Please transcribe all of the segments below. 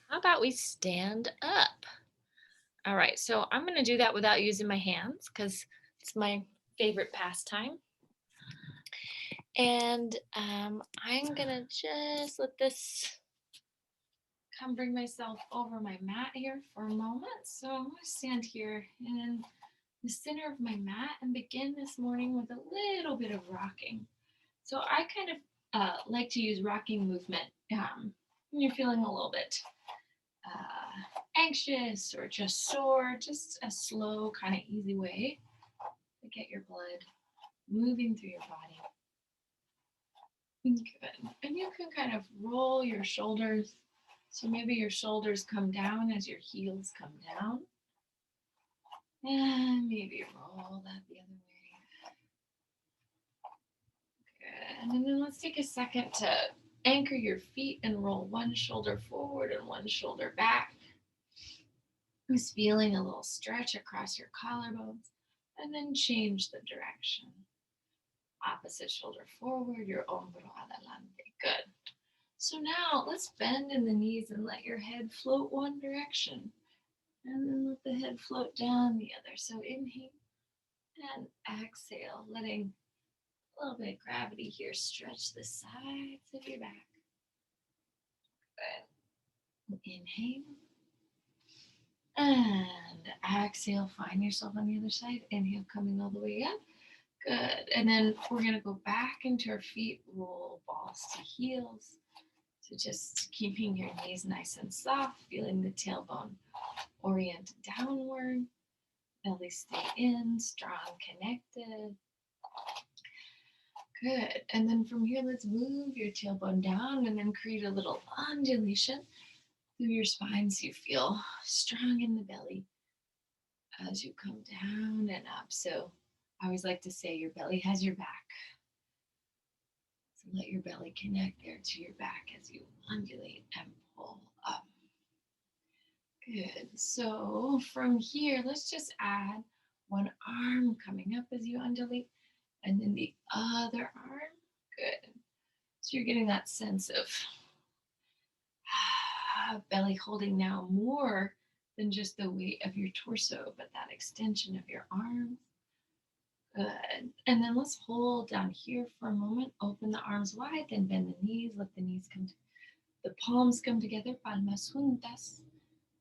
How about we stand up? All right, so I'm going to do that without using my hands because it's my favorite pastime. And I'm going to just let this come bring myself over my mat here for a moment. So I'm going to stand here in the center of my mat and begin this morning with a little bit of rocking. So I kind of like to use rocking movement when you're feeling a little bit anxious or just sore, just a slow, kind of easy way to get your blood moving through your body. Good. And you can kind of roll your shoulders. So maybe your shoulders come down as your heels come down. And maybe roll that the other way. Good. And then let's take a second to anchor your feet and roll one shoulder forward and one shoulder back. Just feeling a little stretch across your collarbones. And then change the direction. Opposite shoulder forward, your hombro adelante. Good. So now let's bend in the knees and let your head float one direction. And then let the head float down the other. So inhale and exhale, letting a little bit of gravity here stretch the sides of your back. Good. Inhale. And exhale, find yourself on the other side. Inhale, coming all the way up. Good. And then we're going to go back into our feet, roll balls to heels. So just keeping your knees nice and soft, feeling the tailbone orient downward. Belly stay in, strong, connected. Good. And then from here, let's move your tailbone down and then create a little undulation through your spine so you feel strong in the belly as you come down and up. So I always like to say your belly has your back. So let your belly connect there to your back as you undulate and pull up. Good. So from here, let's just add one arm coming up as you undulate and then the other arm. Good. So you're getting that sense of belly holding now more than just the weight of your torso, but that extension of your arms. Good. And then let's hold down here for a moment. Open the arms wide, then bend the knees. Let the knees come, the palms come together, palmas juntas,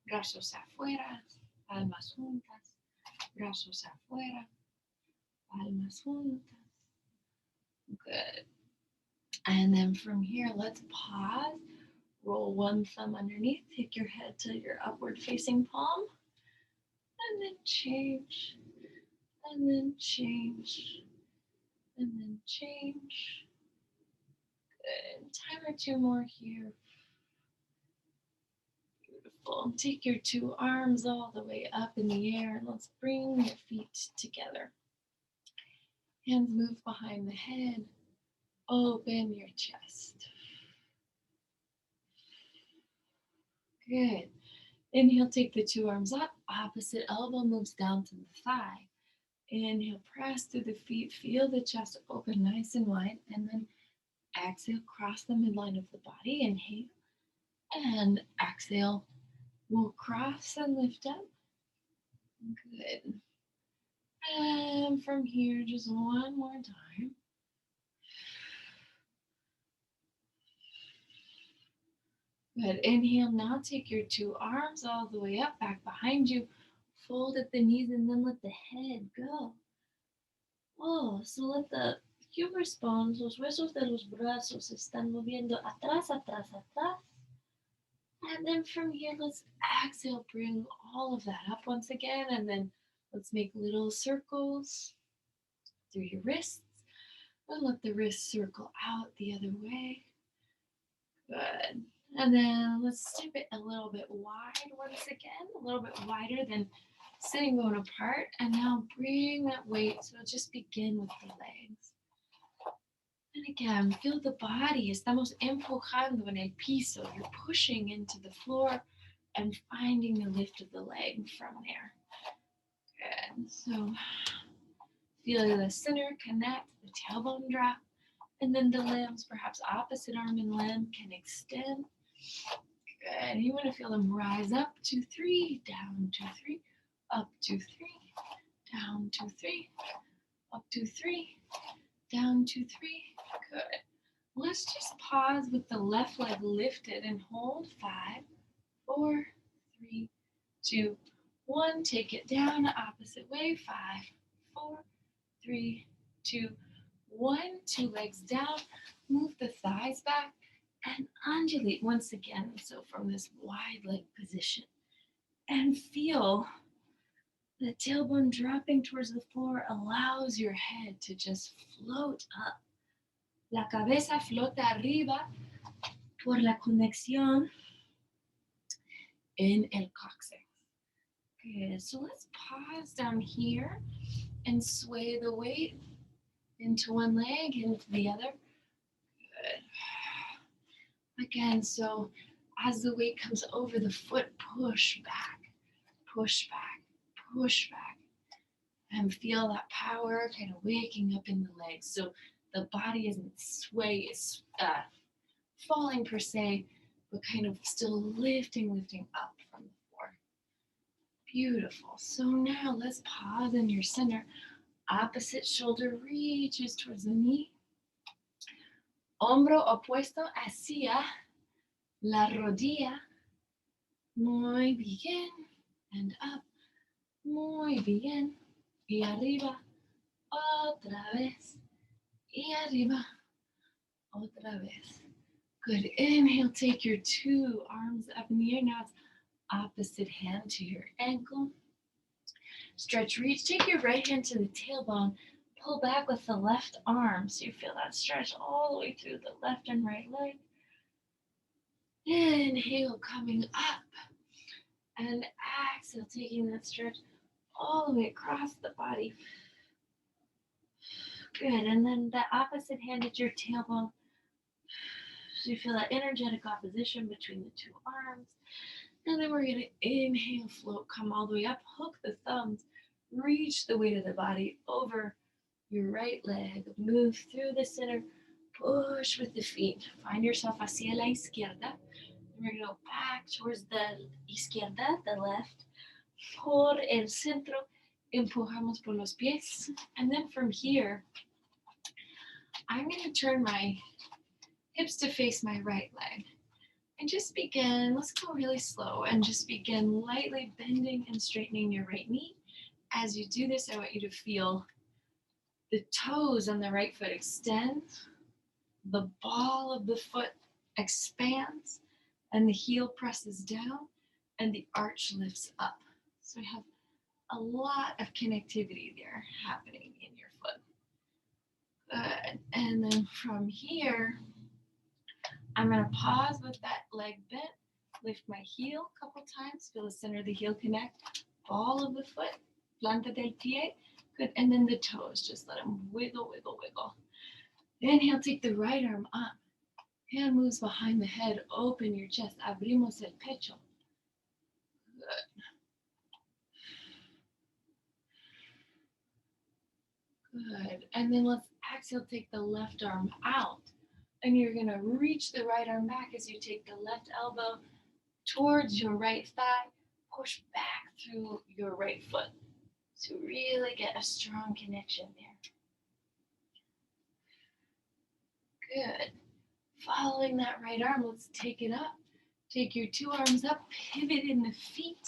brazos afuera, palmas juntas, brazos afuera, palmas juntas. Good. And then from here, let's pause. Roll one thumb underneath. Take your head to your upward facing palm. And then change. And then change. And then change. Good. Time or two more here. Beautiful. Take your two arms all the way up in the air. And let's bring your feet together. Hands move behind the head. Open your chest. Good. Inhale, take the two arms up. Opposite elbow moves down to the thigh. Inhale, press through the feet. Feel the chest open nice and wide. And then exhale, cross the midline of the body. Inhale. And exhale. We'll cross and lift up. Good. And from here, just one more time. Good. Inhale. Now take your two arms all the way up, back behind you. Fold at the knees and then let the head go. Oh, so let the humerus bones, los huesos de los brazos se están moviendo atrás, atrás, atrás. And then from here, let's exhale, bring all of that up once again. And then let's make little circles through your wrists. And let the wrists circle out the other way. Good. And then let's step it a little bit wide once again, a little bit wider than sitting bone apart. And now bring that weight. So just begin with the legs. And again, feel the body. Estamos empujando en el piso. You're pushing into the floor and finding the lift of the leg from there. Good. So feel the center connect, the tailbone drop, and then the limbs, perhaps opposite arm and limb, can extend. Good. You want to feel them rise up, 2, 3, down, 2, 3, up, 2, 3, down, 2, 3, up, 2, 3, down, 2, 3. Good. Let's just pause with the left leg lifted and hold. 5, 4, 3, 2, 1. Take it down, opposite way. 5, 4, 3, 2, 1. Two legs down. Move the thighs back and undulate once again. So from this wide leg position. And feel the tailbone dropping towards the floor allows your head to just float up. La cabeza flota arriba por la conexión en el coxis. Good. So let's pause down here and sway the weight into one leg and into the other. Good. Again, so as the weight comes over the foot, push back, push back, push back. And feel that power kind of waking up in the legs. So the body isn't falling per se, but kind of still lifting up from the floor. Beautiful. So now let's pause in your center. Opposite shoulder reaches towards the knee. Hombro opuesto hacia la rodilla. Muy bien. And up. Muy bien. Y arriba. Otra vez. Y arriba. Otra vez. Good. Inhale, take your two arms up in the air. Now it's opposite hand to your ankle. Stretch, reach. Take your right hand to the tailbone. Pull back with the left arm so you feel that stretch all the way through the left and right leg. Inhale, coming up. And exhale, taking that stretch all the way across the body. Good. And then the opposite hand at your tailbone. So you feel that energetic opposition between the two arms. And then we're going to inhale, float, come all the way up, hook the thumbs, reach the weight of the body over your right leg, move through the center, push with the feet. Find yourself hacia la izquierda. And we're going to go back towards the izquierda, the left. Por el centro, empujamos por los pies. And then from here, I'm going to turn my hips to face my right leg. And just begin, let's go really slow, and just begin lightly bending and straightening your right knee. As you do this, I want you to feel the toes on the right foot extend, the ball of the foot expands, and the heel presses down, and the arch lifts up. So we have a lot of connectivity there happening in your foot. Good. And then from here, I'm going to pause with that leg bent, lift my heel a couple times, feel the center of the heel connect, ball of the foot, planta del pie, good, and then the toes, just let them wiggle, wiggle, wiggle. Inhale, take the right arm up, hand moves behind the head, open your chest, abrimos el pecho. Good. Good, and then let's exhale, take the left arm out. And you're going to reach the right arm back as you take the left elbow towards your right thigh, push back through your right foot. So really get a strong connection there. Good. Following that right arm, let's take it up. Take your two arms up, pivot in the feet.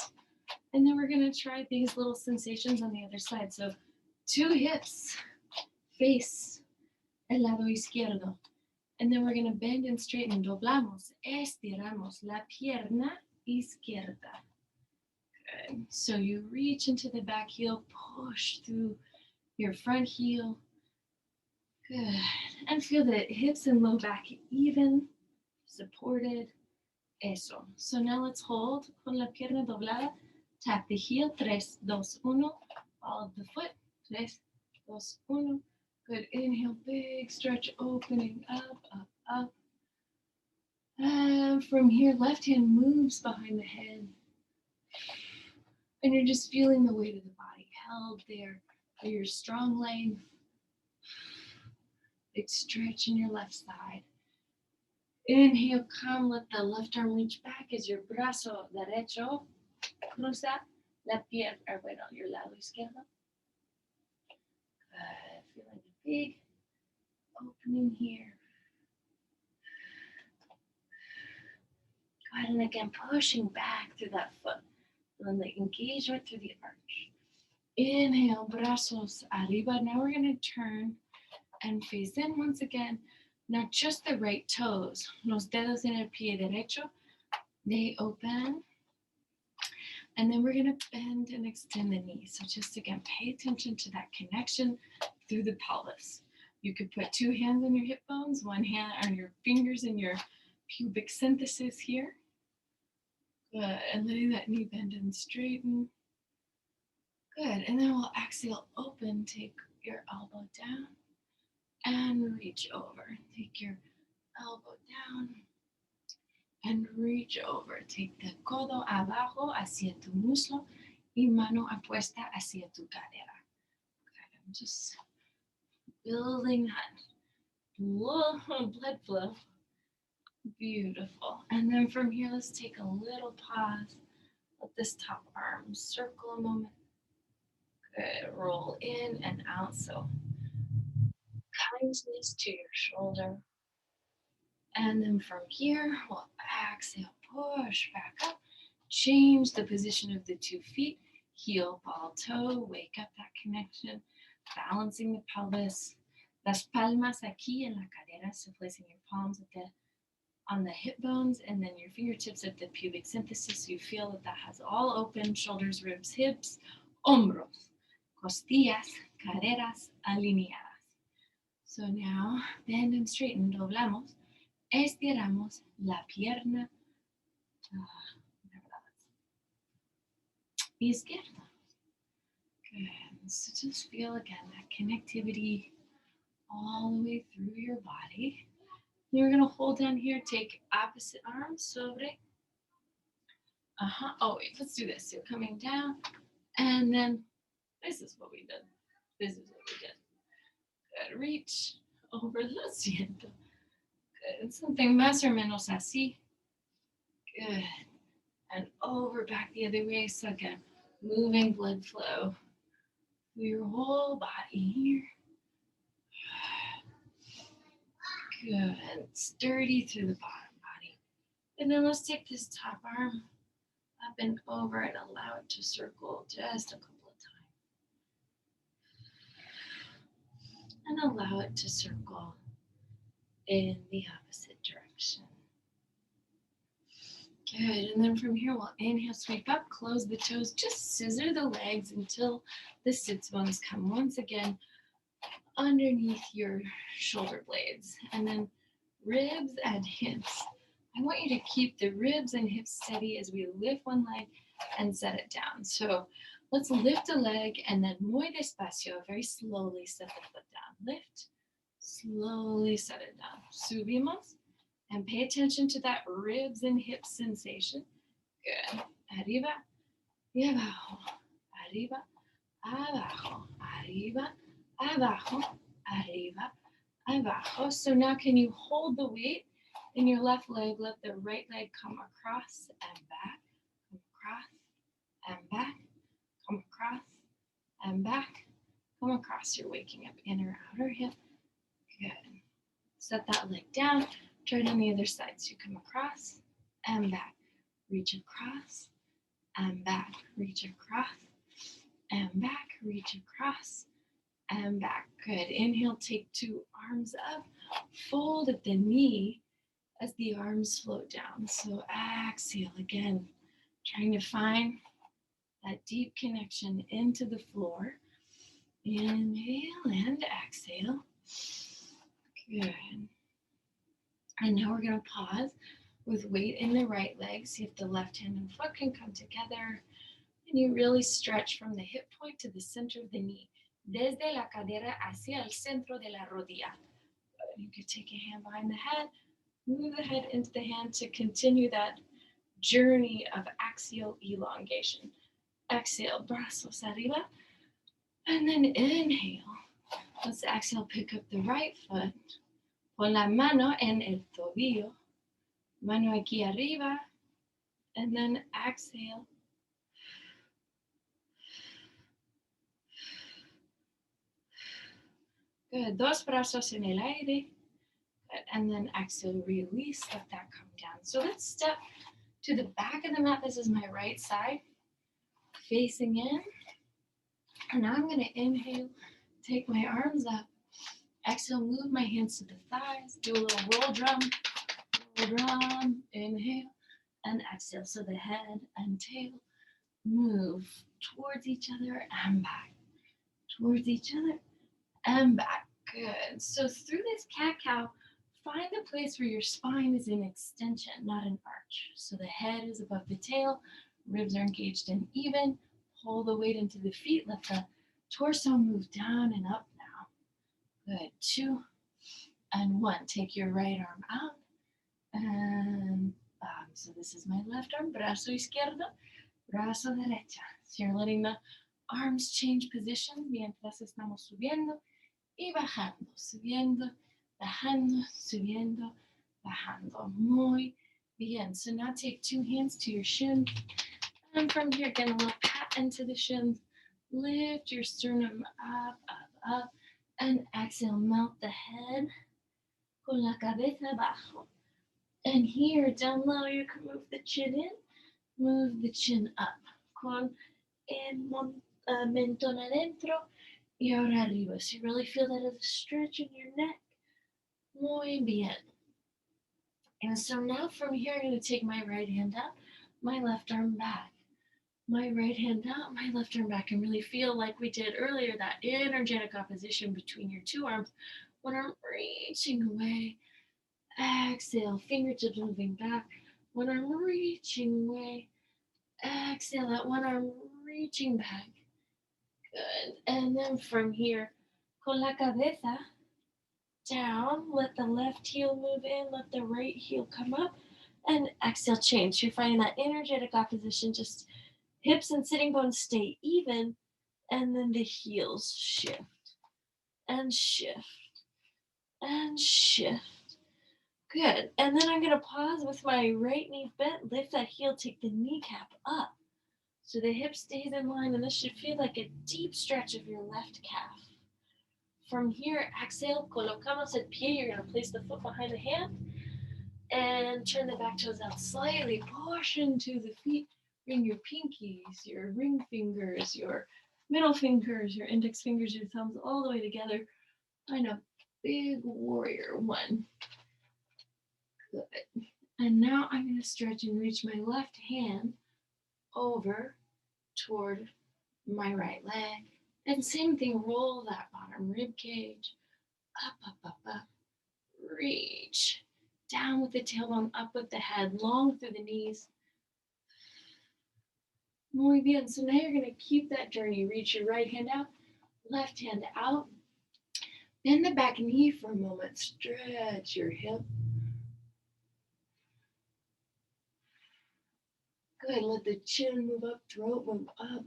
And then we're going to try these little sensations on the other side. So two hips face el lado izquierdo. And then we're going to bend and straighten. Doblamos, estiramos la pierna izquierda. Good. So you reach into the back heel, push through your front heel. Good. And feel the hips and low back even, supported. Eso. So now let's hold con la pierna doblada. Tap the heel. 3, 2, 1. Ball of the foot. 3, 2, 1. Good. Inhale, big stretch, opening up, up, up. And from here, left hand moves behind the head. And you're just feeling the weight of the body held there by your strong leg. Big stretch in your left side. Inhale, come, let the left arm reach back as your brazo derecho cruza la pierna, or bueno, your lado izquierdo. Good. Feeling a big opening here. Go ahead and again pushing back through that foot. And the engagement through the arch. Inhale, brazos arriba. Now we're going to turn and face in once again. Not just the right toes. Los dedos en el pie derecho, they open. And then we're going to bend and extend the knees. So just again, pay attention to that connection through the pelvis. You could put two hands on your hip bones, one hand on your fingers in your pubic symphysis here. Good. And letting that knee bend and straighten. Good. And then we'll exhale, open, take your elbow down and reach over. Take your elbow down and reach over. Take the codo abajo hacia tu muslo y mano apuesta hacia tu cadera. Good. I'm just building that blood flow. Beautiful. And then from here, let's take a little pause. Let this top arm circle a moment. Good. Roll in and out. So kindness to your shoulder. And then from here, we'll exhale, push back up. Change the position of the 2 feet. Heel, ball, toe. Wake up that connection. Balancing the pelvis. Las palmas aquí en la cadera. So placing your palms on the hip bones and then your fingertips at the pubic symphysis. So you feel that has all open. Shoulders, ribs, hips, hombros, costillas, caderas alineadas. So now bend and straighten. Doblamos. Estiramos la pierna izquierda. Good. So just feel again that connectivity all the way through your body. You're going to hold down here, take opposite arm sobre. Oh, wait, let's do this. So coming down, and then this is what we did. This is what we did. Good. Reach over, lo siento. Good. Something más o menos así. Good. And over, back the other way. So again, moving blood flow through your whole body here. Good. Sturdy through the bottom body. And then let's take this top arm up and over and allow it to circle just a couple of times. And allow it to circle in the opposite direction. Good. And then from here, we'll inhale, sweep up, close the toes, just scissor the legs until the sits bones come once again underneath your shoulder blades. And then ribs and hips. I want you to keep the ribs and hips steady as we lift one leg and set it down. So let's lift a leg and then muy despacio, very slowly set the foot down. Lift, slowly set it down. Subimos. And pay attention to that ribs and hips sensation. Good. Arriba y abajo. Arriba, abajo. Arriba, abajo. Arriba, abajo. So now can you hold the weight in your left leg? Let the right leg come across and back. Come across and back. Come across and back. Come across. You're waking up inner, outer hip. Good. Set that leg down. Try it on the other side. So you come across and back. Reach across and back. Reach across and back. Reach across and back. Good. Inhale, take 2 arms up. Fold at the knee as the arms float down. So exhale again. Trying to find that deep connection into the floor. Inhale and exhale. Good. And now we're going to pause with weight in the right leg. See if the left hand and foot can come together. And you really stretch from the hip point to the center of the knee. Desde la cadera hacia el centro de la rodilla. You can take a hand behind the head. Move the head into the hand to continue that journey of axial elongation. Exhale, brazos arriba. And then inhale. Let's exhale, pick up the right foot. Pon la mano en el tobillo Mano aquí arriba. And then exhale. Good. Dos brazos en el aire. Good. And then exhale, release, let that come down. So let's step to the back of the mat. This is my right side, facing in. And now I'm going to inhale, take my arms up. Exhale, move my hands to the thighs. Do a little roll drum, inhale, and exhale. So the head and tail move towards each other and back, towards each other and back. Good. So through this cat-cow, find a place where your spine is in extension, not an arch. So the head is above the tail, ribs are engaged and even. Pull the weight into the feet, let the torso move down and up now. Good. 2 and 1. Take your right arm out and so this is my left arm, brazo izquierdo, brazo derecha. So you're letting the arms change position mientras estamos subiendo y bajando, subiendo, bajando, subiendo, bajando. Muy bien. So now take 2 hands to your shin. And from here, get a little pat into the shins. Lift your sternum up, up, up. And exhale, melt the head con la cabeza abajo. And here, down low, you can move the chin in, move the chin up. Con el mentón adentro y ahora arriba. So you really feel that as a stretch in your neck. Muy bien. And so now from here, I'm going to take my right hand out, my left arm back. My right hand out, my left arm back, and really feel like we did earlier, that energetic opposition between your two arms. When I'm reaching away, exhale, fingertips moving back. When I'm reaching away, exhale, that one arm reaching back. Good. And then from here, con la cabeza down, let the left heel move in, let the right heel come up, and exhale, change. You're finding that energetic opposition, just hips and sitting bones stay even, and then the heels shift and shift and shift. Good. And then I'm going to pause with my right knee bent, lift that heel, take the kneecap up. So the hip stays in line, and this should feel like a deep stretch of your left calf. From here, exhale, colocamos el pie. You're going to place the foot behind the hand and turn the back toes out slightly. Push into the feet. Bring your pinkies, your ring fingers, your middle fingers, your index fingers, your thumbs all the way together. Find a big warrior one. Good. And now I'm going to stretch and reach my left hand over toward my right leg. And same thing, roll that bottom rib cage. Up, up, up, up. Reach. Down with the tailbone, up with the head, long through the knees. Muy bien. So now you're going to keep that journey. Reach your right hand out, left hand out. Bend the back knee for a moment. Stretch your hip. Good. Let the chin move up, throat move up.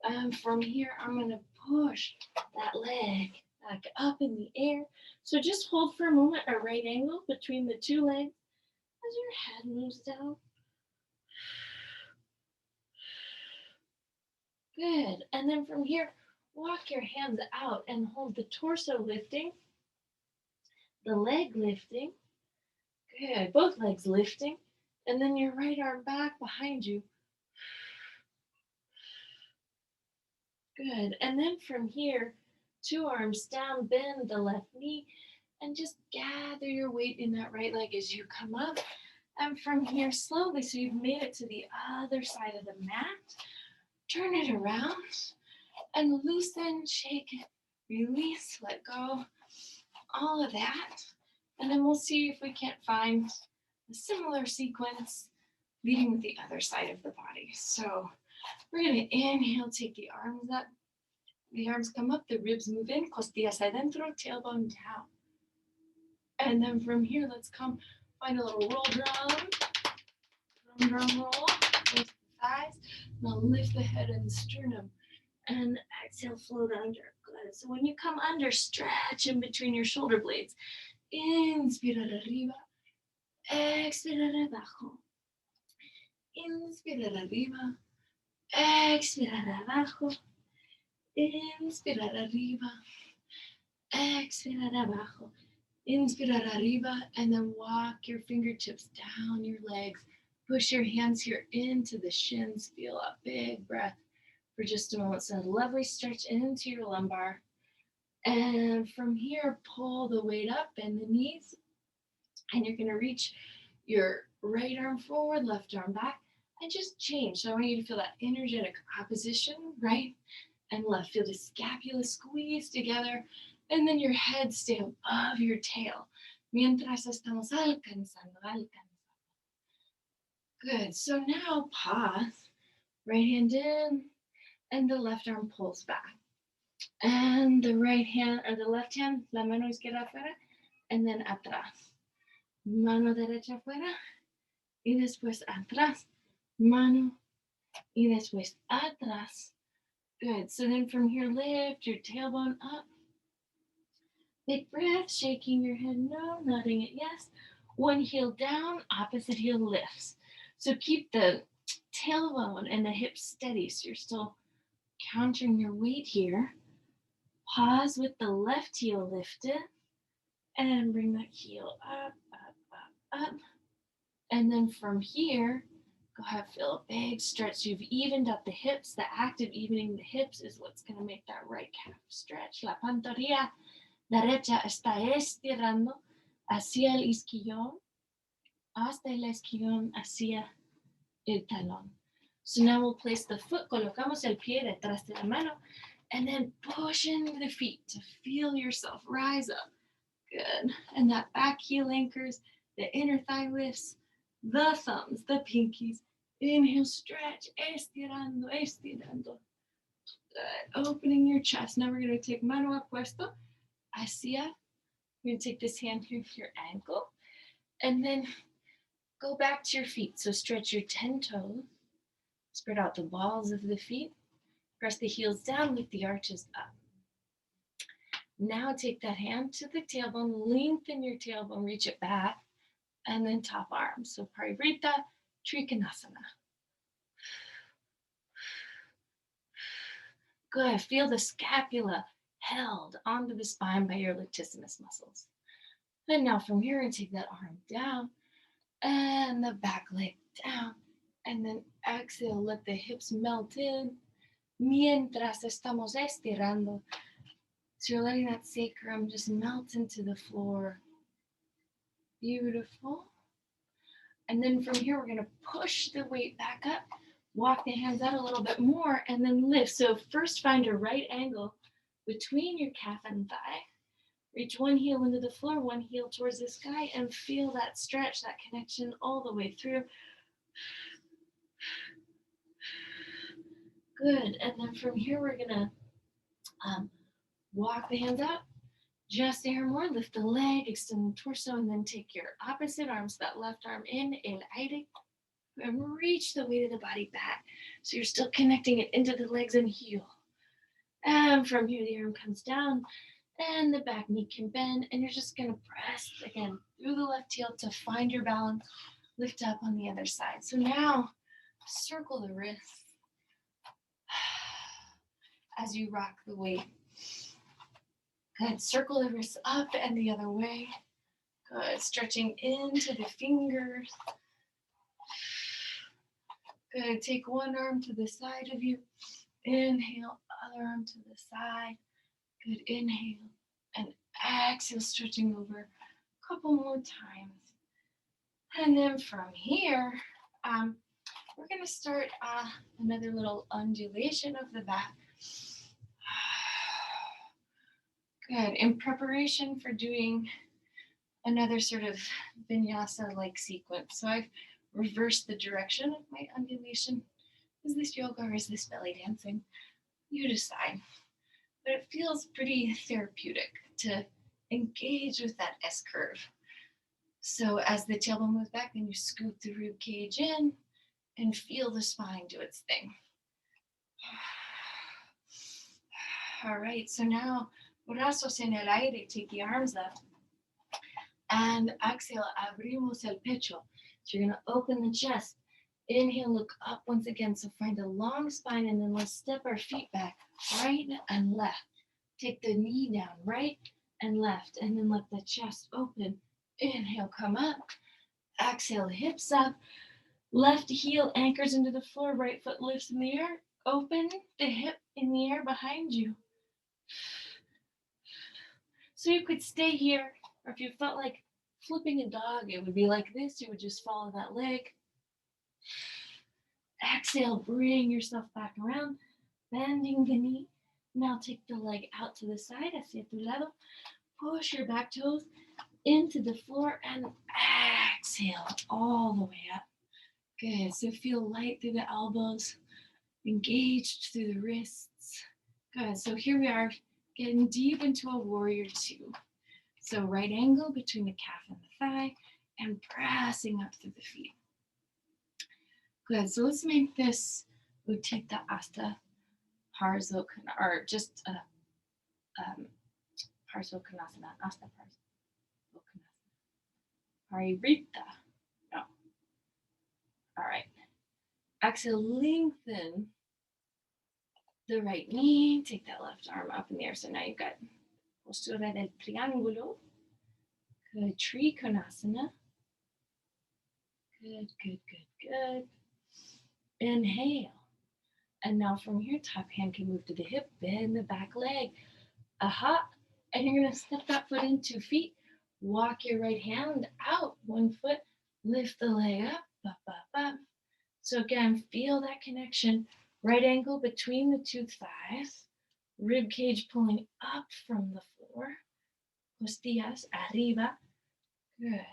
And from here, I'm going to push that leg back up in the air. So just hold for a moment a right angle between the two legs as your head moves down. Good. And then from here, walk your hands out and hold the torso lifting, the leg lifting. Good. Both legs lifting. And then your right arm back behind you. Good. And then from here, 2 arms down, bend the left knee, and just gather your weight in that right leg as you come up. And from here, slowly, so you've made it to the other side of the mat, turn it around and loosen, shake it, release, let go, all of that. And then we'll see if we can't find a similar sequence leading with the other side of the body. So we're going to inhale, take the arms up. The arms come up, the ribs move in, costillas adentro, tailbone down. And then from here, let's come find a little roll drum. Drum roll. Lift the thighs. Now lift the head and the sternum. And exhale, float under. Good. So when you come under, stretch in between your shoulder blades. Inspira arriba. Expirar abajo. Inspirar arriba. Expirar abajo. Inspirar arriba. Expirar abajo. Inspirar arriba. And then walk your fingertips down your legs. Push your hands here into the shins. Feel a big breath for just a moment. So, a lovely stretch into your lumbar. And from here, pull the weight up, bend the knees, and you're going to reach your right arm forward, left arm back, and just change. So I want you to feel that energetic opposition, right and left. Feel the scapula squeeze together, and then your head stay above your tail. Mientras estamos alcanzando. Good. So now pause. Right hand in, and the left arm pulls back. And the right hand, or the left hand, la mano izquierda afuera, and then atrás. Mano derecha afuera, y después atrás. Mano, y después atrás. Good. So then from here, lift your tailbone up. Big breath, shaking your head no, nodding it yes. One heel down, opposite heel lifts. So keep the tailbone and the hips steady. So you're still countering your weight here. Pause with the left heel lifted. And bring that heel up, up, up, up. And then from here, go ahead, feel a big stretch. You've evened up the hips. The act of evening the hips is what's going to make that right calf stretch. La pantorrilla derecha está estirando hacia el isquillón, hasta el esquillón, hacia el talón. So now we'll place the foot, colocamos el pie detrás de la mano, and then push into the feet to feel yourself rise up. Good. And that back heel anchors, the inner thigh lifts, the thumbs, the pinkies. Inhale, stretch, estirando, estirando. Good. Opening your chest. Now we're going to take mano opuesto, hacia. We're going to take this hand here to your ankle. And then go back to your feet. So stretch your 10 toes. Spread out the balls of the feet. Press the heels down, lift the arches up. Now take that hand to the tailbone, lengthen your tailbone, reach it back, and then top arm. So Parivrita Trikonasana. Good. Feel the scapula held onto the spine by your latissimus muscles. And now from here, and take that arm down and the back leg down. And then exhale, let the hips melt in mientras estamos estirando. So you're letting that sacrum just melt into the floor. Beautiful. And then from here, we're going to push the weight back up, walk the hands out a little bit more, and then lift. So first find a right angle between your calf and thigh. Reach one heel into the floor, one heel towards the sky, and feel that stretch, that connection all the way through. Good. And then from here, we're going to walk the hands out. Just there more, lift the leg, extend the torso, and then take your opposite arm, so that left arm in, el aire, and reach the weight of the body back. So you're still connecting it into the legs and heel. And from here, the arm comes down, and the back knee can bend, and you're just going to press, again, through the left heel to find your balance, lift up on the other side. So now, circle the wrists as you rock the weight. Good. Circle the wrists up and the other way. Good. Stretching into the fingers. Good. Take one arm to the side of you. Inhale, other arm to the side. Good. Inhale and exhale, stretching over a couple more times. And then from here, we're going to start another little undulation of the back. Good. In preparation for doing another sort of vinyasa-like sequence. So I've reversed the direction of my undulation. Is this yoga or is this belly dancing? You decide. But it feels pretty therapeutic to engage with that S curve. So as the tailbone moves back, then you scoop the rib cage in and feel the spine do its thing. All right, so now brazos en el aire, take the arms up And exhale, abrimos el pecho. So you're gonna open the chest. Inhale, look up once again. So find a long spine and then let's step our feet back, right and left. Take the knee down, right and left, and then let the chest open. Inhale, come up. Exhale, hips up. Left heel anchors into the floor, right foot lifts in the air. Open the hip in the air behind you. So you could stay here, or if you felt like flipping a dog, it would be like this. You would just follow that leg. Exhale, bring yourself back around, bending the knee. Now take the leg out to the side, hacia tu lado. Push your back toes into the floor and exhale all the way up. Good. So feel light through the elbows, engaged through the wrists. Good. So here we are getting deep into a warrior two. So right angle between the calf and the thigh and pressing up through the feet. Good. So let's make this Utthita Hasta Parso, or just Parso Konasana, Hasta Parso Konasana. Paririta. No. All right. Exhale, lengthen the right knee. Take that left arm up in the air. So now you've got postura del triángulo. Good. Trikonasana. Good, good, good, good. Inhale. And now from here, top hand can move to the hip, bend the back leg. Aha. And you're going to step that foot in 2 feet. Walk your right hand out 1 foot. Lift the leg up, up, up, up. So again, feel that connection. Right ankle between the 2 thighs. Rib cage pulling up from the floor. Costillas arriba. Good.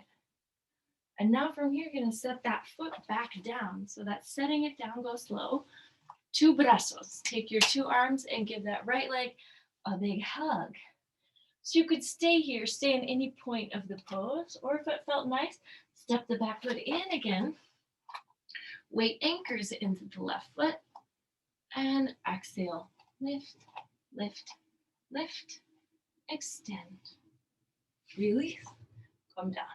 And now from here, you're going to set that foot back down. So that's setting it down, go slow. 2 brazos. Take your 2 arms and give that right leg a big hug. So you could stay here, stay in any point of the pose, or if it felt nice, step the back foot in again. Weight anchors into the left foot. And exhale. Lift, lift, lift. Extend. Release. Come down.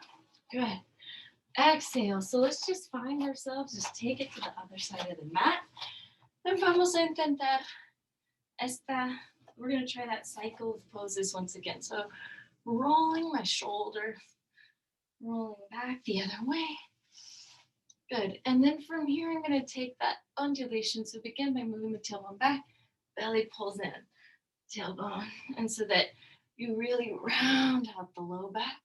Good. Exhale. So let's just find ourselves, just take it to the other side of the mat. And vamos a intentar esta. We're going to try that cycle of poses once again. So rolling my shoulders, rolling back the other way. Good. And then from here, I'm going to take that undulation. So begin by moving the tailbone back, belly pulls in, tailbone. And so that you really round out the low back.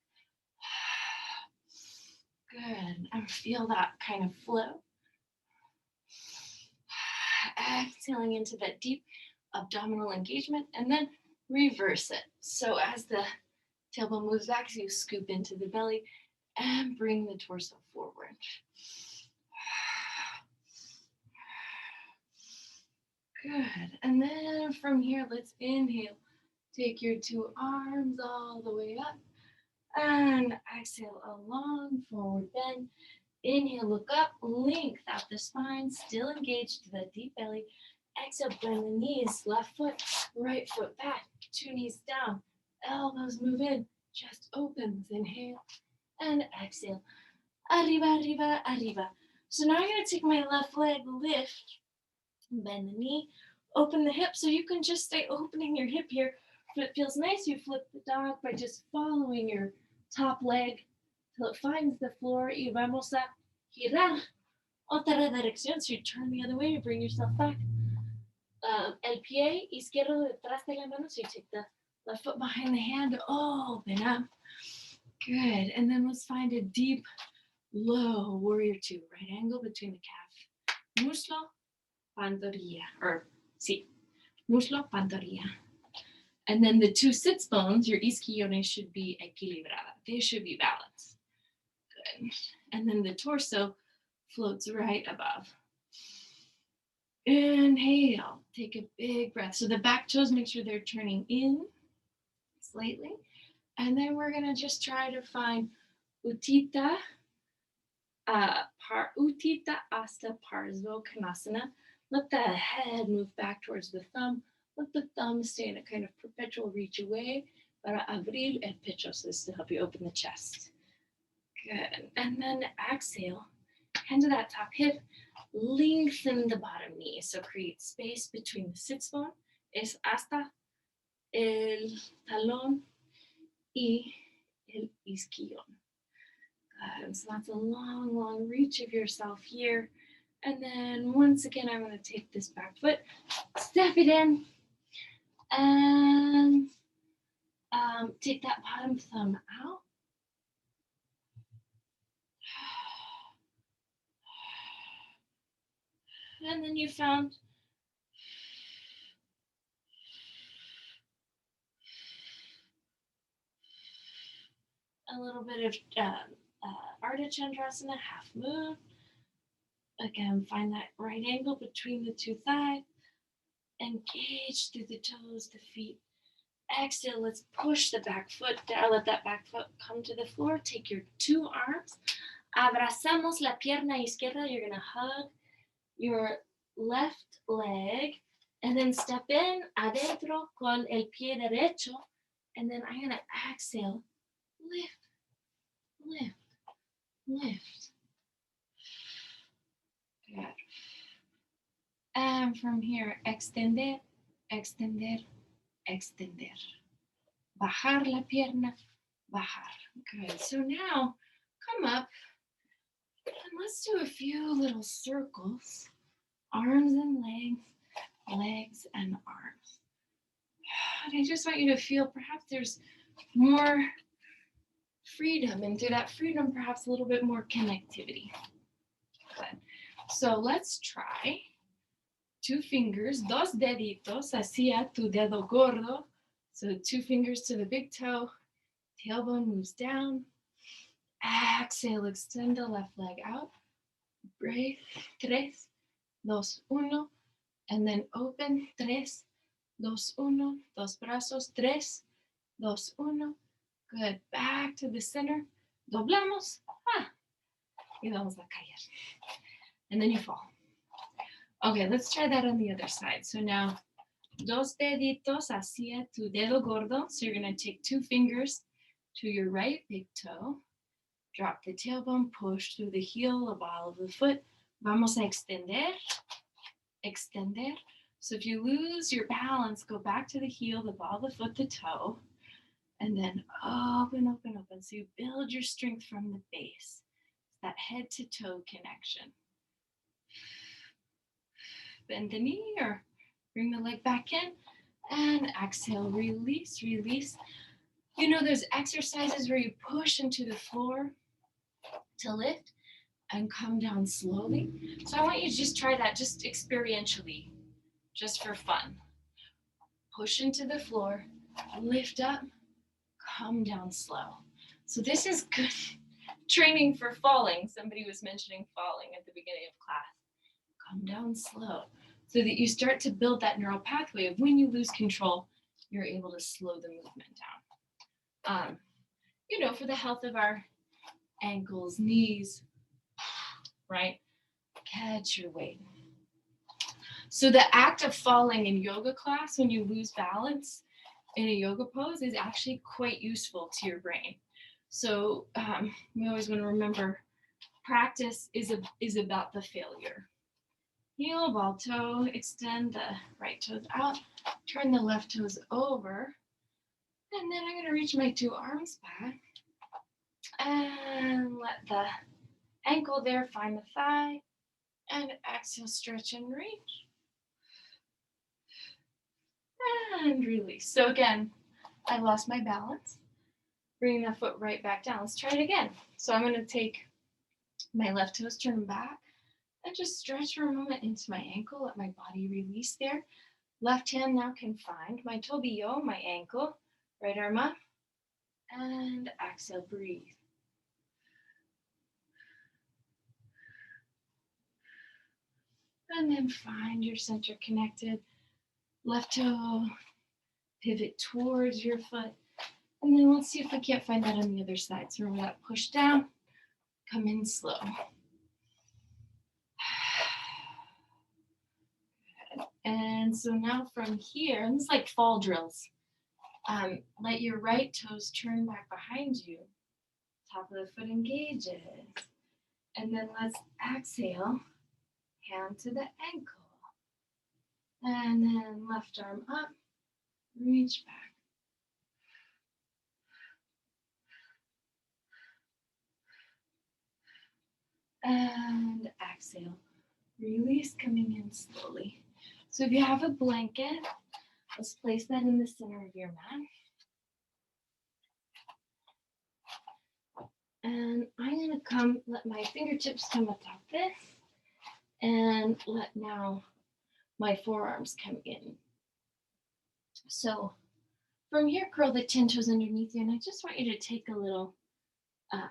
Good. And feel that kind of flow. Exhaling into that deep abdominal engagement, and then reverse it. So as the tailbone moves back, so you scoop into the belly and bring the torso forward. Good. And then from here, let's inhale. Take your 2 arms all the way up and exhale a long forward bend. Inhale, look up, length out the spine, still engaged to the deep belly. Exhale, bend the knees, left foot, right foot back, 2 knees down, elbows move in, chest opens, inhale, and exhale. Arriba, arriba, arriba. So now I'm going to take my left leg, lift, bend the knee, open the hip. So you can just stay opening your hip here. If it feels nice, you flip the dog by just following your top leg till it finds the floor. Y vamos a girar otra dirección. So you turn the other way, you bring yourself back. El pie izquierdo detrás de la mano. So you take the left foot behind the hand. Open up. Good. And then let's find a deep, low warrior two. Right angle between the calf. Muslo, pantorrilla. Or, sí. Muslo, pantorrilla. And then the 2 sits bones, your isquiones should be equilibrada. They should be balanced. Good. And then the torso floats right above. Inhale, take a big breath. So the back toes, make sure they're turning in slightly. And then we're gonna just try to find Utthita Hasta Parso Konasana. Let the head move back towards the thumb. Let the thumb stay in a kind of perpetual reach away para abrir el pecho. So this is to help you open the chest. Good. And then exhale, hand to that top hip, lengthen the bottom knee. So create space between the sits bone. Es hasta el talón y el isquion. So that's a long, long reach of yourself here. And then once again, I'm going to take this back foot, step it in, and take that bottom thumb out. And then you found a little bit of Ardha Chandrasana, half moon. Again, find that right angle between the two thighs. Engage through the toes, the feet. Exhale, let's push the back foot down. Let that back foot come to the floor. Take your two arms. Abrazamos la pierna izquierda. You're going to hug your left leg. And then step in adentro con el pie derecho. And then I'm going to exhale. Lift, lift, lift. Good. And from here, extender, extender, extender. Bajar la pierna, bajar. Good. So now come up and let's do a few little circles. Arms and legs, legs and arms. And I just want you to feel perhaps there's more freedom, and through that freedom, perhaps a little bit more connectivity. Good. So let's try 2 fingers, dos deditos, hacia tu dedo gordo. So 2 fingers to the big toe, tailbone moves down. Exhale, extend the left leg out. Breathe, 3, 2, 1. And then open, 3, 2, 1. Dos brazos, 3, 2, 1. Good. Back to the center. Doblamos. Y vamos a caer. And then you fall. Okay, let's try that on the other side. So now, dos deditos hacia tu dedo gordo. So you're going to take 2 fingers to your right big toe. Drop the tailbone, push through the heel, the ball of the foot. Vamos a extender, extender. So if you lose your balance, go back to the heel, the ball of the foot, the toe. And then open, open, open. So you build your strength from the base. That head to toe connection. Bend the knee or bring the leg back in. And exhale, release, release. You know, there's exercises where you push into the floor to lift and come down slowly. So I want you to just try that just experientially, just for fun. Push into the floor, lift up, come down slow. So this is good training for falling. Somebody was mentioning falling at the beginning of class. Come down slow so that you start to build that neural pathway of when you lose control, you're able to slow the movement down. You know, for the health of our ankles, knees, right? Catch your weight. So the act of falling in yoga class when you lose balance in a yoga pose is actually quite useful to your brain. So we always want to remember practice is about the failure. Heel, ball toe, extend the right toes out, turn the left toes over, and then I'm going to reach my 2 arms back and let the ankle there find the thigh, and exhale, stretch and reach. And release. So again, I lost my balance. Bringing that foot right back down. Let's try it again. So I'm going to take my left toes, turn them back, and just stretch for a moment into my ankle. Let my body release there. Left hand now can find my tobillo, my ankle. Right arm up. And exhale, breathe. And then find your center connected. Left toe, pivot towards your foot. And then let's see if I can't find that on the other side. So remember that push down, come in slow. And so now from here, and this is like fall drills. Let your right toes turn back behind you. Top of the foot engages. And then let's exhale, hand to the ankle. And then left arm up, reach back. And exhale, release coming in slowly. So if you have a blanket, let's place that in the center of your mat. And I'm gonna let my fingertips come atop this and let now my forearms come in. So from here, curl the 10 toes underneath you, and I just want you to take a little, um,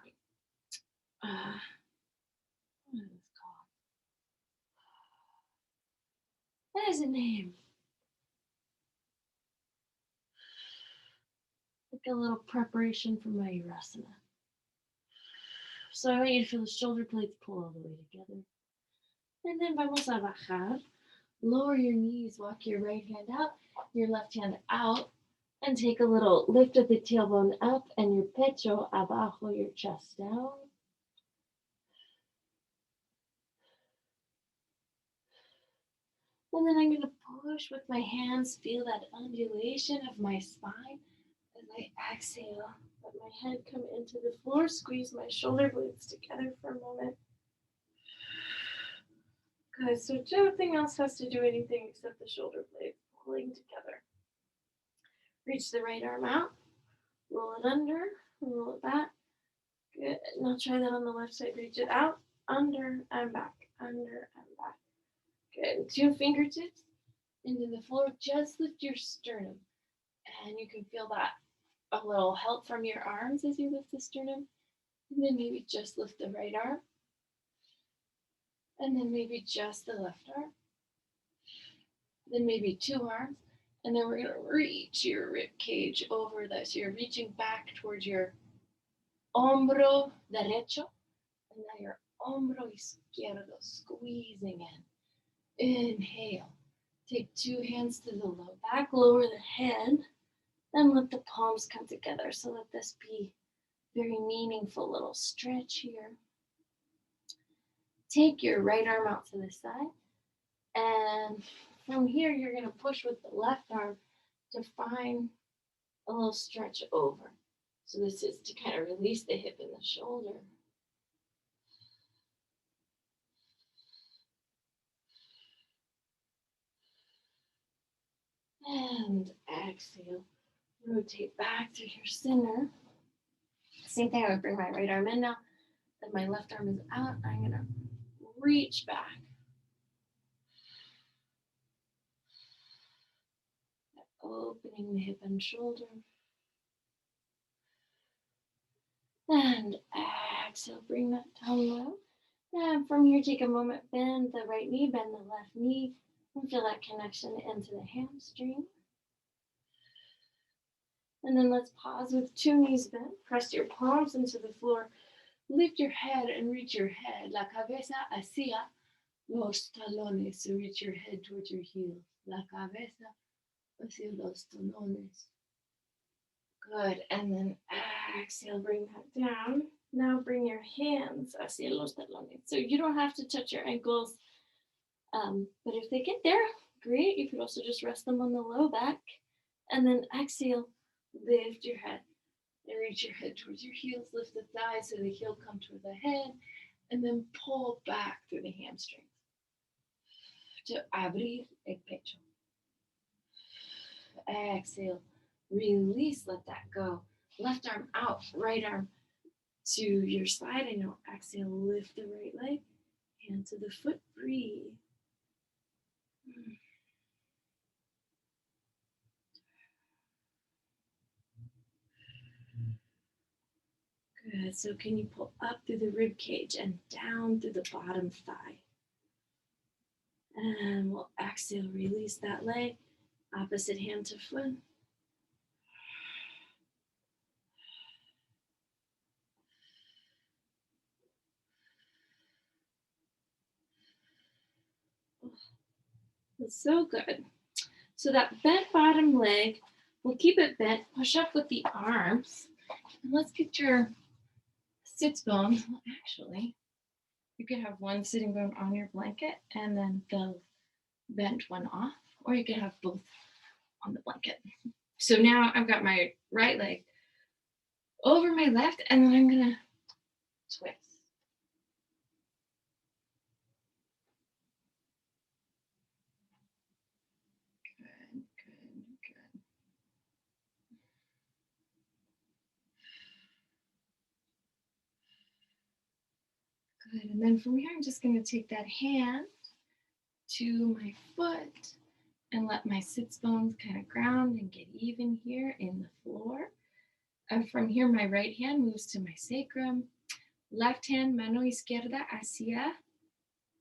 what is this called? What is the name? Like a little preparation for Mayurasana. So I want you to feel the shoulder blades pull all the way together. And then vamos a bajar. Lower your knees, walk your right hand out, your left hand out, and take a little lift of the tailbone up and your pecho abajo, your chest down. And then I'm going to push with my hands, feel that undulation of my spine as I exhale. Let my head come into the floor, squeeze my shoulder blades together for a moment. Good, so nothing else has to do anything except the shoulder blades pulling together. Reach the right arm out, roll it under, roll it back. Good, now try that on the left side, reach it out, under and back, under and back. Good, 2 fingertips into the floor, just lift your sternum. And you can feel that a little help from your arms as you lift the sternum. And then maybe just lift the right arm. And then maybe just the left arm. Then maybe 2 arms. And then we're going to reach your rib cage over this. So you're reaching back towards your hombro derecho. And now your hombro izquierdo, squeezing in. Inhale. Take 2 hands to the low back, lower the head, and let the palms come together. So let this be very meaningful little stretch here. Take your right arm out to the side. And from here, you're going to push with the left arm to find a little stretch over. So this is to kind of release the hip and the shoulder. And exhale. Rotate back to your center. Same thing, I would bring my right arm in now. Then my left arm is out. I'm going to reach back. Opening the hip and shoulder. And exhale, bring that down low. And from here, take a moment, bend the right knee, bend the left knee, and feel that connection into the hamstring. And then let's pause with 2 knees bent. Press your palms into the floor. Lift your head and reach your head. La cabeza hacia los talones. So reach your head towards your heels. La cabeza hacia los talones. Good. And then exhale, bring that down. Now bring your hands hacia los talones. So you don't have to touch your ankles. But if they get there, great. You could also just rest them on the low back. And then exhale, lift your head. And reach your head towards your heels. Lift the thighs so the heel come toward the head. And then pull back through the hamstrings. To abrir el pecho. Exhale, release, let that go. Left arm out, right arm to your side. And now exhale, lift the right leg. Hand to the foot, breathe. Good. So can you pull up through the rib cage and down through the bottom thigh? And we'll exhale, release that leg. Opposite hand to foot. That's so good. So that bent bottom leg We'll keep it bent, push up with the arms, and let's get your sits bones. Well, actually, you could have one sitting bone on your blanket and then the bent one off, or you could have both on the blanket. So now I've got my right leg over my left, and then I'm gonna twist. Good, good, good. Good, and then from here, I'm just gonna take that hand to my foot and let my sits bones kind of ground and get even here in the floor. And from here, my right hand moves to my sacrum. Left hand, mano izquierda hacia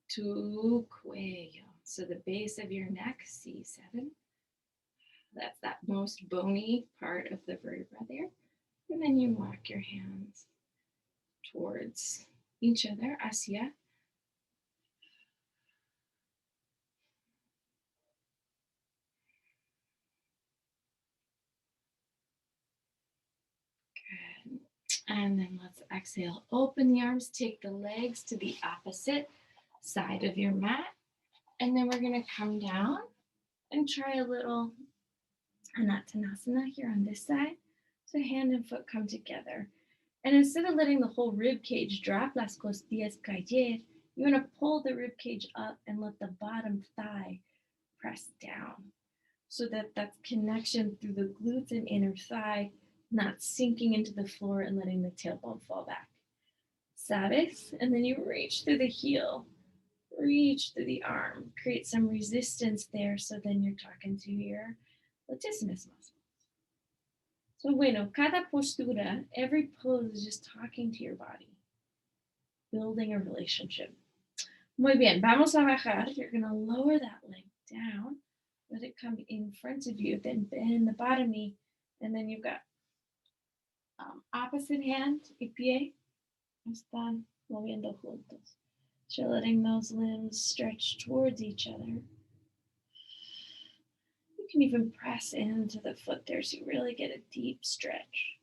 tu cuello. So the base of your neck, C7. That's that most bony part of the vertebra there. And then you walk your hands towards each other, hacia. Good. And then let's exhale. Open the arms, take the legs to the opposite side of your mat. And then we're going to come down and try a little Anattanasana here on this side. So hand and foot come together. And instead of letting the whole rib cage drop, las costillas caer, you're going to pull the rib cage up and let the bottom thigh press down. So that connection through the glutes and inner thigh, not sinking into the floor and letting the tailbone fall back. Sabes? And then you reach through the heel, reach through the arm, create some resistance there. So then you're talking to your latissimus muscle. So bueno, cada postura, every pose is just talking to your body, building a relationship. Muy bien, vamos a bajar. You're going to lower that leg down, let it come in front of you, then bend the bottom knee, and then you've got opposite hand y pie están moviendo juntos. So letting those limbs stretch towards each other. You can even press into the foot there so you really get a deep stretch.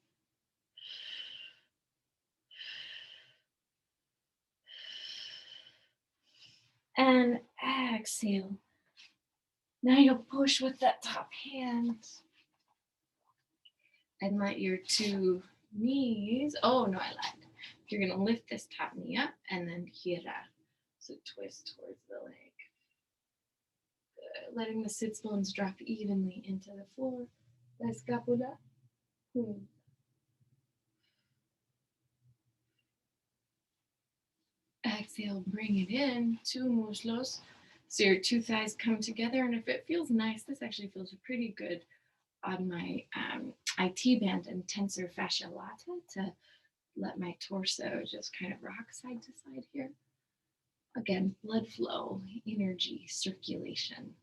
And exhale. Now you'll push with that top hand and let your two knees, oh no, I lied. You're going to lift this top knee up and then girar. So twist towards the leg. Good. Letting the sits bones drop evenly into the floor. La escapula. Exhale, bring it in, two muslos. So your two thighs come together, and if it feels nice, this actually feels pretty good on my IT band and tensor fascia lata to let my torso just kind of rock side to side here. Again, blood flow, energy, circulation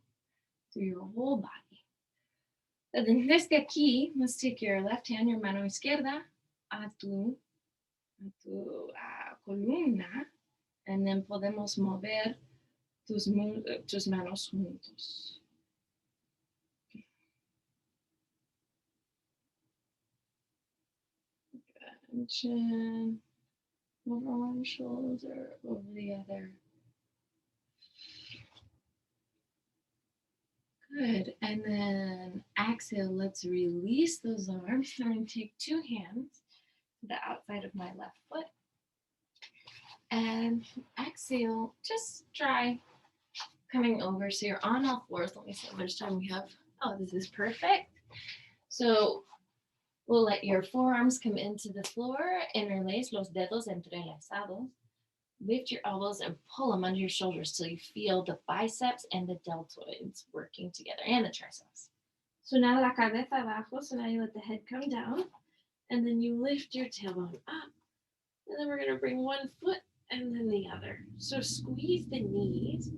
through your whole body. And then desde aquí, let's take your left hand, your mano izquierda, a tu columna, and then podemos mover tus manos juntos. And chin over one shoulder, over the other. Good. And then exhale, let's release those arms. I'm going to take two hands to the outside of my left foot. And exhale, just try coming over. So you're on all fours. Let me see how much time we have. Oh, this is perfect. So we'll let your forearms come into the floor, interlace los dedos entrelazados. Lift your elbows and pull them under your shoulders till you feel the biceps and the deltoids working together, and the triceps. So now la cabeza abajo, so now you let the head come down, and then you lift your tailbone up. And then we're going to bring one foot and then the other. So squeeze the knees,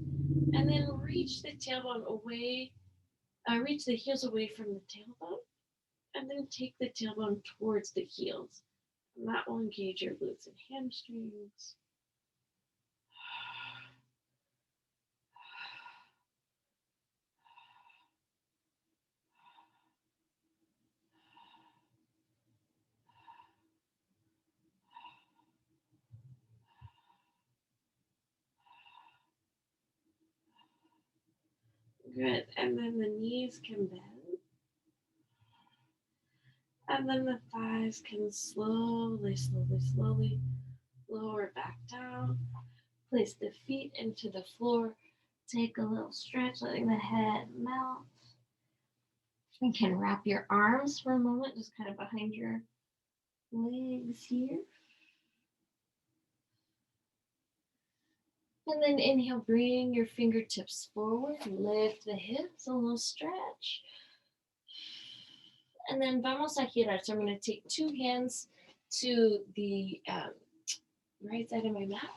and then reach the tailbone away, reach the heels away from the tailbone, and then take the tailbone towards the heels. And that will engage your glutes and hamstrings. Good. And then the knees can bend. And then the thighs can slowly, slowly, slowly lower back down. Place the feet into the floor. Take a little stretch, letting the head melt. You can wrap your arms for a moment, just kind of behind your legs here. And then inhale, bring your fingertips forward, lift the hips, a little stretch. And then vamos a girar. So I'm going to take two hands to the right side of my mat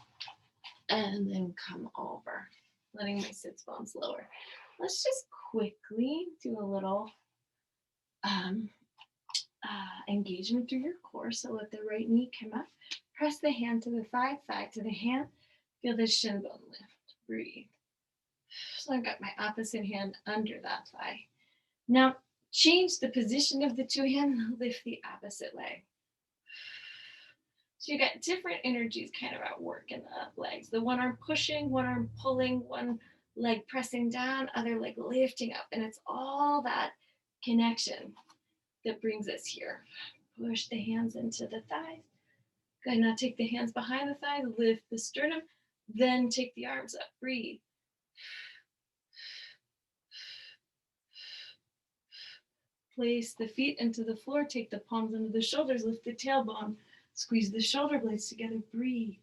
and then come over, letting my sits bones lower. Let's just quickly do a little engagement through your core. So let the right knee come up. Press the hand to the thigh, thigh to the hand. Feel the shin bone lift. Breathe. So I've got my opposite hand under that thigh. Now change the position of the two hands. Lift the opposite leg. So you got different energies kind of at work in the legs. The one arm pushing, one arm pulling, one leg pressing down, other leg lifting up. And it's all that connection that brings us here. Push the hands into the thighs. Good. Now take the hands behind the thighs, lift the sternum, then take the arms up. Breathe. Place the feet into the floor, take the palms under the shoulders, lift the tailbone, squeeze the shoulder blades together. Breathe.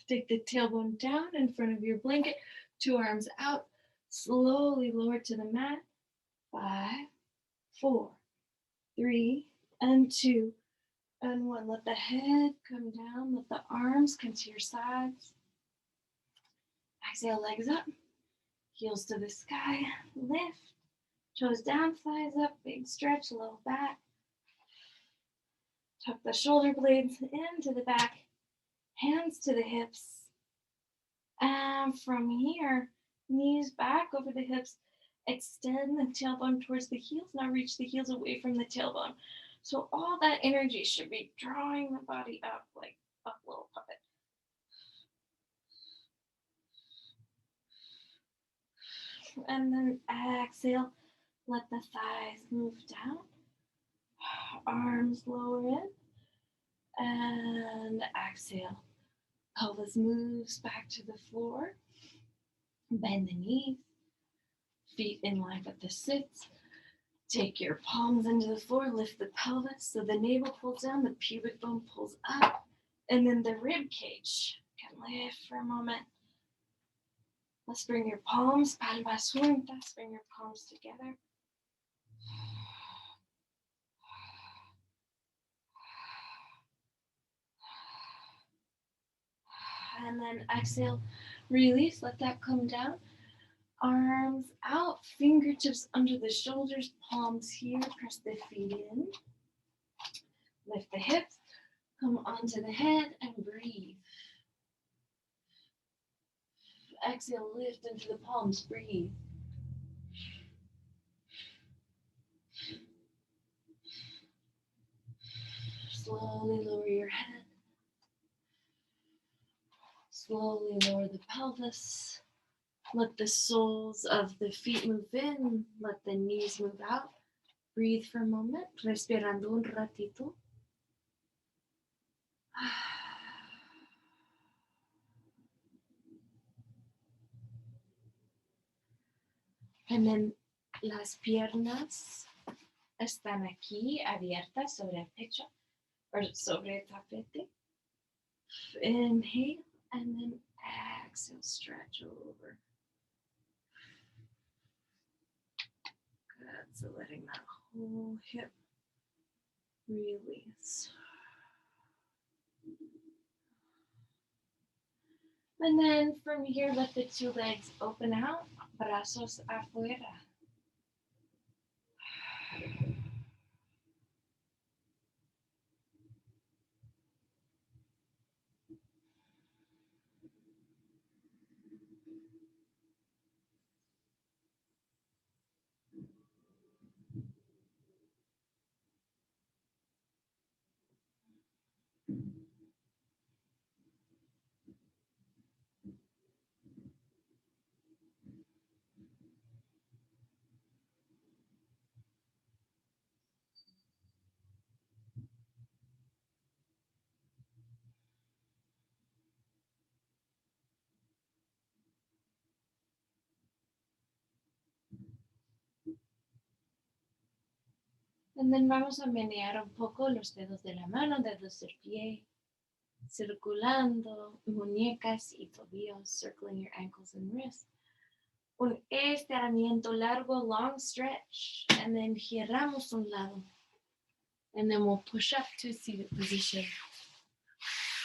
Take the tailbone down in front of your blanket, two arms out, slowly lower to the mat. 5, 4, 3, and 2, and 1. Let the head come down, let the arms come to your sides. Exhale, legs up, heels to the sky, lift, toes down, thighs up, big stretch, low back. Tuck the shoulder blades into the back, hands to the hips. And from here, knees back over the hips, extend the tailbone towards the heels. Now reach the heels away from the tailbone. So all that energy should be drawing the body up like a little puppet. And then exhale, let the thighs move down, arms lower in, and exhale. Pelvis moves back to the floor. Bend the knees, feet in line with the sits. Take your palms into the floor, lift the pelvis so the navel pulls down, the pubic bone pulls up, and then the rib cage can lift for a moment. Let's bring your palms, palmas juntas, bring your palms together. And then exhale, release, let that come down. Arms out, fingertips under the shoulders, palms here, press the feet in. Lift the hips, come onto the head and breathe. Exhale, lift into the palms, breathe. Slowly lower your head. Slowly lower the pelvis. Let the soles of the feet move in. Let the knees move out. Breathe for a moment, respirando un ratito. And then las piernas están aquí abiertas sobre el pecho or sobre el tapete. Inhale and then exhale, stretch over. Good. So letting that whole hip release. And then from here, let the two legs open out, brazos afuera. And then vamos a menear un poco los dedos de la mano, dedos del pie, circulando muñecas y tobillos, circling your ankles and wrists. Un estiramiento largo, long stretch, and then giramos un lado. And then we'll push up to seated position.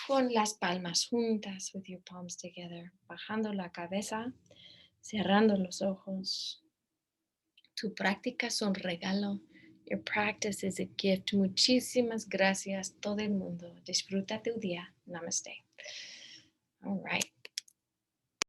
Con las palmas juntas, with your palms together, bajando la cabeza, cerrando los ojos. Tu práctica es un regalo. Your practice is a gift. Muchísimas gracias todo el mundo. Disfruta tu día. Namaste. All right.